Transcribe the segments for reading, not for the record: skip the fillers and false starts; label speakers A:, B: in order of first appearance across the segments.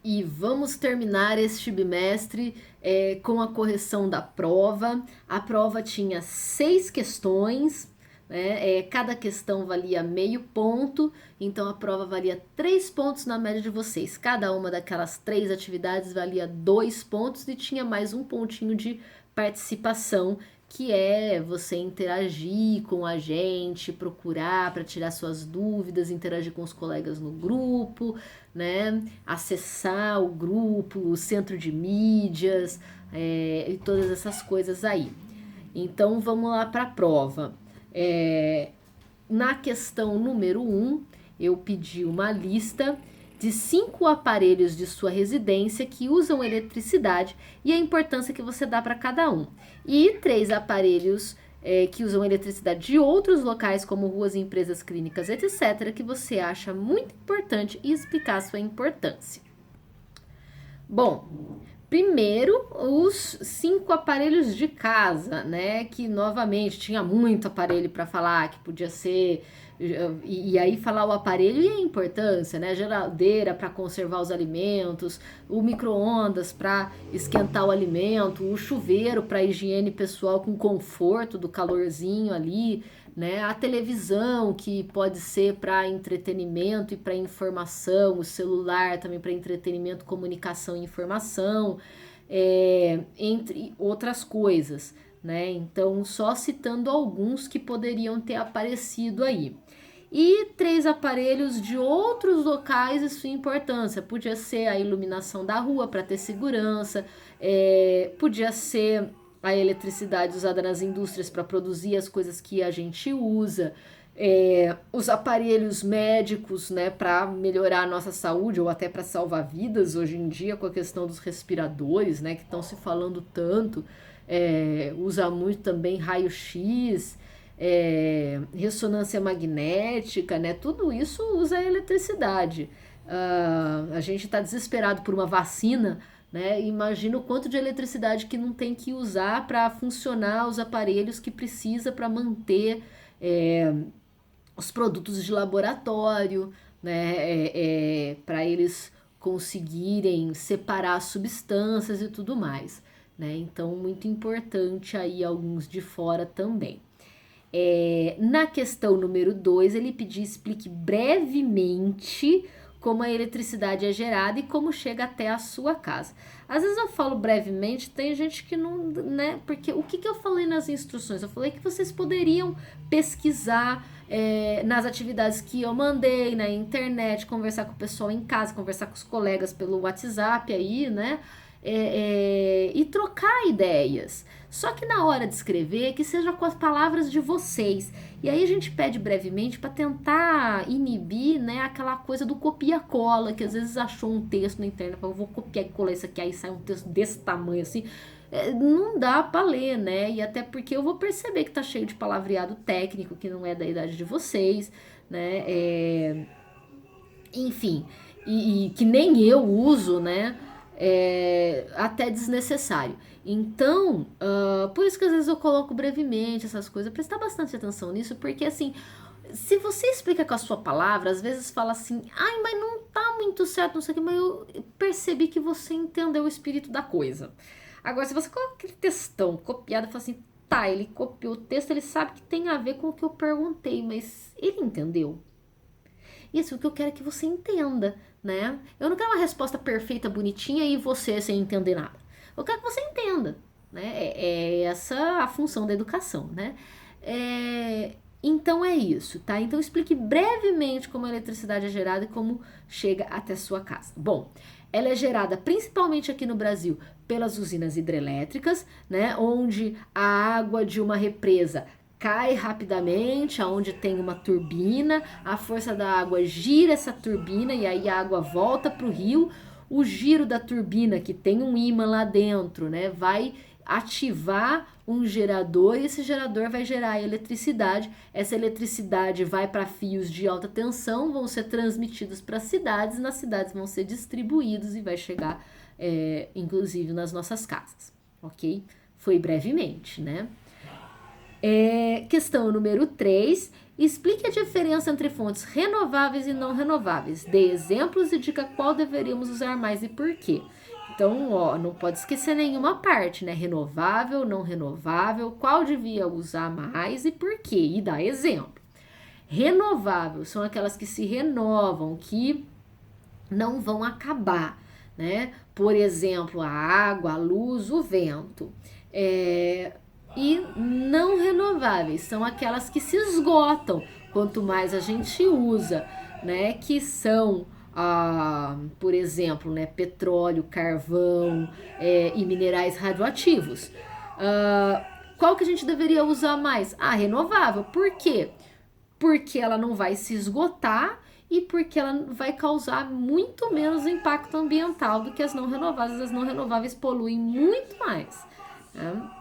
A: E vamos terminar este bimestre com a correção da prova. A prova tinha 6 questões, né? Cada questão valia meio ponto, então a prova valia 3 pontos na média de vocês. Cada uma daquelas 3 atividades valia 2 pontos e tinha mais um pontinho de participação, que é você interagir com a gente, procurar para tirar suas dúvidas, interagir com os colegas no grupo, né? Acessar o grupo, o centro de mídias, e todas essas coisas aí. Então vamos lá para a prova. Na questão número 1, eu pedi uma lista de 5 aparelhos de sua residência que usam eletricidade e a importância que você dá para cada um. E 3 aparelhos que usam eletricidade de outros locais, como ruas, empresas, clínicas, etc., que você acha muito importante e explicar a sua importância. Bom, primeiro, os 5 aparelhos de casa, né? Que novamente tinha muito aparelho para falar, que podia ser. E aí falar o aparelho e a importância, né? Geladeira para conservar os alimentos, o micro-ondas para esquentar o alimento, o chuveiro para higiene pessoal com conforto do calorzinho ali, né? A televisão, que pode ser para entretenimento e para informação, o celular também para entretenimento, comunicação e informação, entre outras coisas, né? Então, só citando alguns que poderiam ter aparecido aí. E 3 aparelhos de outros locais e sua importância. Podia ser a iluminação da rua para ter segurança, podia ser a eletricidade usada nas indústrias para produzir as coisas que a gente usa, os aparelhos médicos, né, para melhorar a nossa saúde ou até para salvar vidas hoje em dia, com a questão dos respiradores, né, que estão se falando tanto, usa muito também raio-x, ressonância magnética, né, tudo isso usa eletricidade. A gente está desesperado por uma vacina, né? Imagina o quanto de eletricidade que não tem que usar para funcionar os aparelhos que precisa para manter os produtos de laboratório, né? Para eles conseguirem separar substâncias e tudo mais, né? Então, muito importante aí alguns de fora também. Na questão número 2, ele pediu explique brevemente como a eletricidade é gerada e como chega até a sua casa. Às vezes eu falo brevemente, tem gente que não, né? Porque o que eu falei nas instruções? Eu falei que vocês poderiam pesquisar nas atividades que eu mandei na internet, conversar com o pessoal em casa, conversar com os colegas pelo WhatsApp aí, né? E trocar ideias. Só que na hora de escrever, que seja com as palavras de vocês. E aí a gente pede brevemente para tentar inibir, né, aquela coisa do copia-cola, que às vezes achou um texto na internet, eu vou copiar e colar isso aqui, aí sai um texto desse tamanho assim. Não dá para ler, né? E até porque eu vou perceber que tá cheio de palavreado técnico que não é da idade de vocês, né? Enfim, e que nem eu uso, né? Até desnecessário. Então, por isso que às vezes eu coloco brevemente essas coisas, prestar bastante atenção nisso, porque assim, se você explica com a sua palavra, às vezes fala assim, ai, mas não tá muito certo, não sei o que, mas eu percebi que você entendeu o espírito da coisa. Agora, se você coloca aquele textão copiado e fala assim, tá, ele copiou o texto, ele sabe que tem a ver com o que eu perguntei, mas ele entendeu? Isso, o que eu quero é que você entenda, né? Eu não quero uma resposta perfeita, bonitinha e você sem entender nada. Eu quero que você entenda, né? É essa a função da educação, né? Então é isso, tá? Então explique brevemente como a eletricidade é gerada e como chega até sua casa. Bom, ela é gerada principalmente aqui no Brasil pelas usinas hidrelétricas, né? Onde a água de uma represa cai rapidamente, aonde tem uma turbina, a força da água gira essa turbina e aí a água volta para o rio. O giro da turbina, que tem um ímã lá dentro, né, vai ativar um gerador e esse gerador vai gerar eletricidade. Essa eletricidade vai para fios de alta tensão, vão ser transmitidos para as cidades, nas cidades vão ser distribuídos e vai chegar, inclusive, nas nossas casas, ok? Foi brevemente, né? Questão número 3. Explique a diferença entre fontes renováveis e não renováveis. Dê exemplos e diga qual deveríamos usar mais e por quê. Então, não pode esquecer nenhuma parte, né? Renovável, não renovável, qual devia usar mais e por quê. E dá exemplo. Renovável são aquelas que se renovam, que não vão acabar, né? Por exemplo, a água, a luz, o vento. E não renováveis são aquelas que se esgotam quanto mais a gente usa, né? Que são, por exemplo, né? Petróleo, carvão e minerais radioativos. Qual que a gente deveria usar mais? A renovável. Por quê? Porque ela não vai se esgotar e porque ela vai causar muito menos impacto ambiental do que as não renováveis. As não renováveis poluem muito mais, né?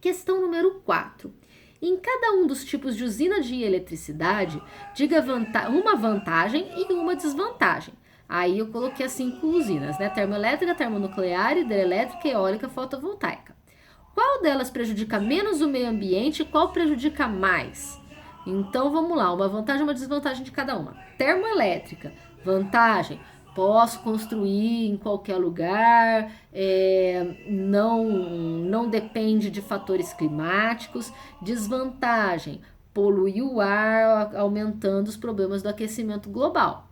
A: Questão número 4. Em cada um dos tipos de usina de eletricidade, diga uma vantagem e uma desvantagem. Aí eu coloquei as 5 usinas, né? Termoelétrica, termonuclear, hidrelétrica, eólica, fotovoltaica. Qual delas prejudica menos o meio ambiente e qual prejudica mais? Então vamos lá, uma vantagem e uma desvantagem de cada uma. Termoelétrica, vantagem: posso construir em qualquer lugar, não depende de fatores climáticos. Desvantagem: polui o ar, aumentando os problemas do aquecimento global.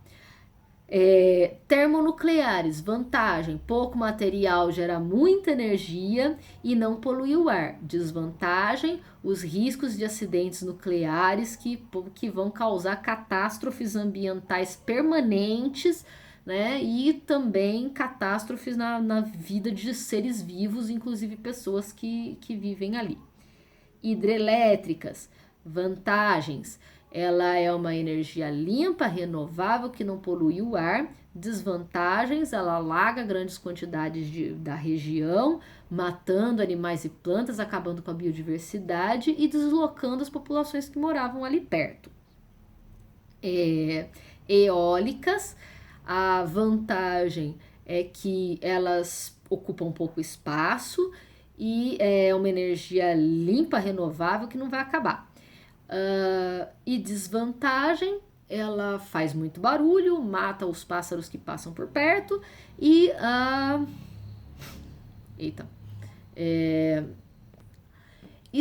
A: Termonucleares, vantagem: pouco material gera muita energia e não polui o ar. Desvantagem: os riscos de acidentes nucleares que vão causar catástrofes ambientais permanentes, né? E também catástrofes na vida de seres vivos, inclusive pessoas que vivem ali. Hidrelétricas, vantagens: ela é uma energia limpa, renovável, que não polui o ar. Desvantagens: ela alaga grandes quantidades da região, matando animais e plantas, acabando com a biodiversidade e deslocando as populações que moravam ali perto. Eólicas, a vantagem é que elas ocupam pouco espaço e é uma energia limpa, renovável, que não vai acabar. E desvantagem: ela faz muito barulho, mata os pássaros que passam por perto e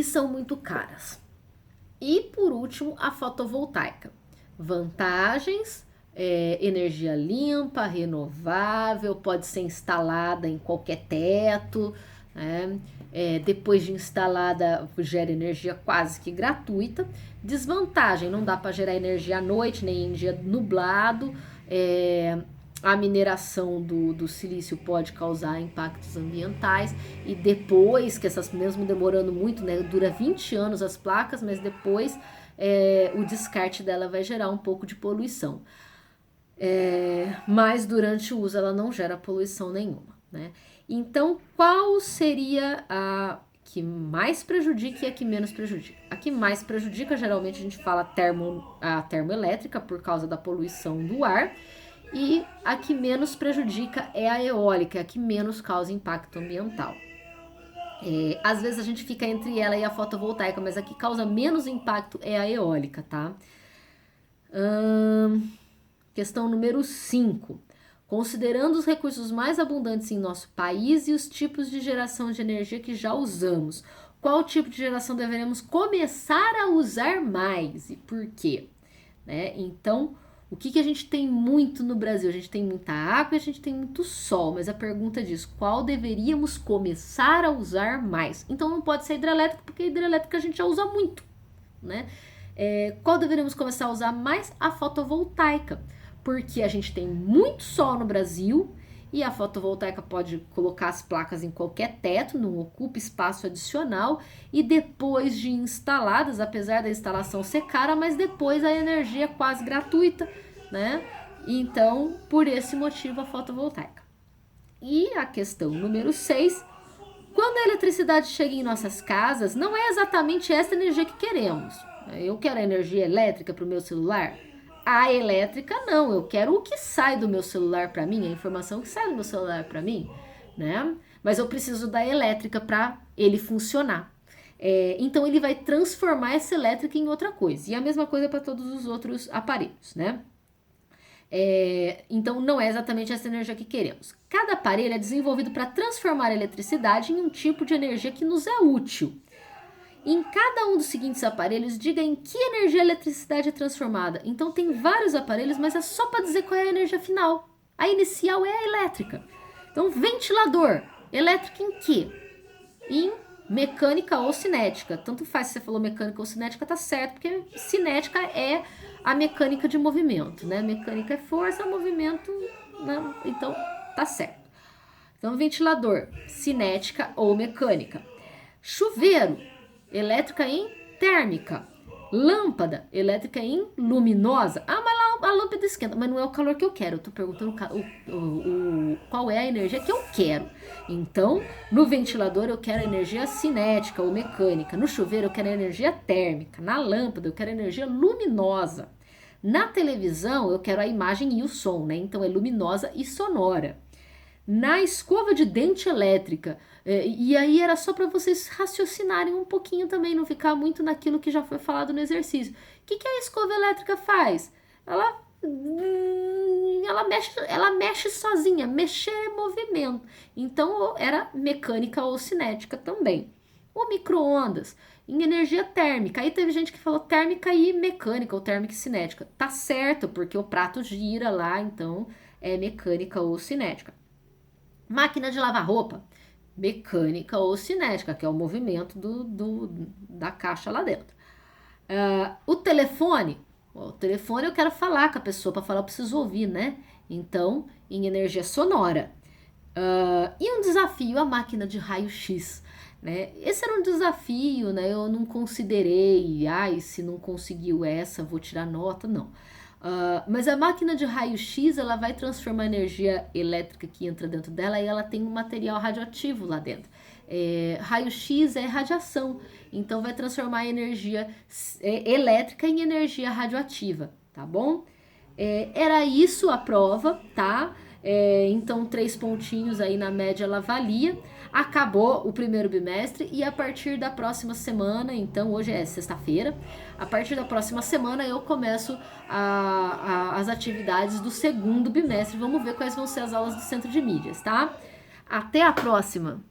A: são muito caras. E por último, a fotovoltaica. Vantagens: energia limpa, renovável, pode ser instalada em qualquer teto, né? Depois de instalada, gera energia quase que gratuita. Desvantagem: não dá para gerar energia à noite, nem em dia nublado. A mineração do silício pode causar impactos ambientais. E depois, que essas mesmo demorando muito, né, dura 20 anos as placas, mas depois o descarte dela vai gerar um pouco de poluição. Mas durante o uso ela não gera poluição nenhuma, né? Então, qual seria a que mais prejudica e a que menos prejudica? A que mais prejudica, geralmente a gente fala a termoelétrica, por causa da poluição do ar, e a que menos prejudica é a eólica, a que menos causa impacto ambiental. Às vezes a gente fica entre ela e a fotovoltaica, mas a que causa menos impacto é a eólica, tá? Questão número 5. Considerando os recursos mais abundantes em nosso país e os tipos de geração de energia que já usamos, qual tipo de geração deveremos começar a usar mais e por quê? Né? Então, o que a gente tem muito no Brasil? A gente tem muita água e a gente tem muito sol, mas a pergunta diz: qual deveríamos começar a usar mais? Então não pode ser hidrelétrica, porque a hidrelétrica a gente já usa muito, né? Qual deveríamos começar a usar mais? A fotovoltaica, porque a gente tem muito sol no Brasil e a fotovoltaica pode colocar as placas em qualquer teto, não ocupa espaço adicional, e depois de instaladas, apesar da instalação ser cara, mas depois a energia é quase gratuita, né? Então, por esse motivo, a fotovoltaica. E a questão número 6, quando a eletricidade chega em nossas casas, não é exatamente essa energia que queremos. Eu quero a energia elétrica para o meu celular? A elétrica não, eu quero o que sai do meu celular para mim, a informação que sai do meu celular para mim, né? Mas eu preciso da elétrica para ele funcionar. Então ele vai transformar essa elétrica em outra coisa. E a mesma coisa para todos os outros aparelhos, né? Então não é exatamente essa energia que queremos. Cada aparelho é desenvolvido para transformar a eletricidade em um tipo de energia que nos é útil. Em cada um dos seguintes aparelhos, diga em que energia a eletricidade é transformada. Então tem vários aparelhos, mas é só para dizer qual é a energia final. A inicial é a elétrica. Então ventilador, elétrica em quê? Em mecânica ou cinética. Tanto faz se você falou mecânica ou cinética, tá certo, porque cinética é a mecânica de movimento, né? Mecânica é força, movimento, né? Então tá certo. Então ventilador, cinética ou mecânica. Chuveiro, elétrica em térmica. Lâmpada, elétrica em luminosa. Mas a lâmpada esquenta, mas não é o calor que eu quero. Eu tô perguntando qual é a energia que eu quero. Então, no ventilador eu quero energia cinética ou mecânica. No chuveiro eu quero energia térmica. Na lâmpada eu quero energia luminosa. Na televisão eu quero a imagem e o som, né? Então é luminosa e sonora. Na escova de dente elétrica, e aí era só para vocês raciocinarem um pouquinho também, não ficar muito naquilo que já foi falado no exercício. O que a escova elétrica faz? Ela mexe sozinha, mexer é movimento. Então era mecânica ou cinética também. O micro-ondas, em energia térmica. Aí teve gente que falou térmica e mecânica, ou térmica e cinética. Tá certo, porque o prato gira lá, então é mecânica ou cinética. Máquina de lavar roupa, mecânica ou cinética, que é o movimento da caixa lá dentro. O telefone eu quero falar com a pessoa, para falar eu preciso ouvir, né? Então, em energia sonora. E um desafio, a máquina de raio-x. Né? Esse era um desafio, né? Eu não considerei, se não conseguiu essa, vou tirar nota, não. Mas a máquina de raio-x ela vai transformar a energia elétrica que entra dentro dela e ela tem um material radioativo lá dentro. Raio-x é radiação, então vai transformar a energia elétrica em energia radioativa, tá bom? Era isso a prova, tá? Então 3 pontinhos aí na média ela valia. Acabou o primeiro bimestre e a partir da próxima semana, então hoje é sexta-feira, a partir da próxima semana eu começo as atividades do segundo bimestre. Vamos ver quais vão ser as aulas do Centro de Mídias, tá? Até a próxima!